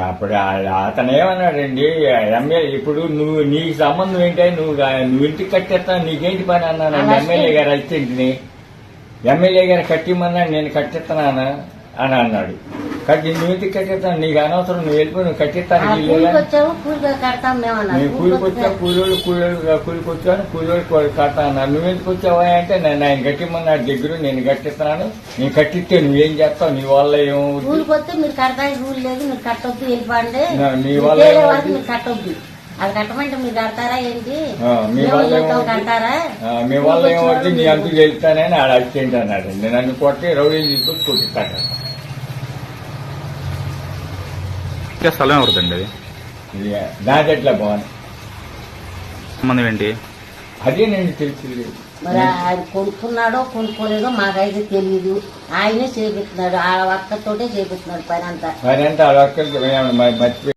అప్పుడు అతను ఏమన్నాడండి, ఎమ్మెల్యే ఇప్పుడు నువ్వు నీకు సంబంధం ఏంటి, నువ్వు ఇంటికి కట్టేస్తా నీకేంటి పని అన్నానండి ఎమ్మెల్యే గారు అసిస్టెంట్ని. ఎమ్మెల్యే గారు కట్టిమన్నాడు, నేను కట్టిస్తున్నాను అని అన్నాడు. నువ్వు ఇంటికి కట్టేస్తాను, నీకు అనవసరం, నువ్వు వెళ్ళిపోయి నువ్వు కట్టిస్తాను. నేను కూలికొచ్చావు, కూలికొచ్చాను, కూలి కడతా అన్నాను. నువ్వు ఎందుకు వచ్చావా అంటే నేను ఆయన కట్టిమన్నాడు దగ్గర, నేను కట్టిస్తున్నాను, నేను కట్టిస్తే నువ్వేం చేస్తావు, నీ వల్ల ఏమవుతుంది, మీరు కట్టడానికి రూల్ లేదు, మీరు కట్టొద్దు, వెళ్ళిపోండి, నీ వల్ల మీరు కట్టొద్దు. అది కట్టమంటే మీరు కడతారా ఏంటి, మీ వల్ల కడతారా, మీ వల్ల ఏమవుతుంది, నీ అంతకు వెళ్తానని ఆడ అసిస్టెంట్ అన్నాడండి. నన్ను కొట్టి రౌడీలు తీసుకొచ్చి కొట్టిస్తాడు. స్థలం ఎవరిదండి అది? నాదెట్లా బాగుంది సంబంధం ఏంటి అదేనండి తెలిసింది. మరి ఆయన కొనుక్కున్నాడో కొనుక్కోలేదో మాకైతే తెలియదు. ఆయనే చేపిస్తున్నాడు, ఆ ఒక్కతోటే చేపిస్తున్నాడు పని అంతా. ఆ ఒక్కరికి మర్చిపోయి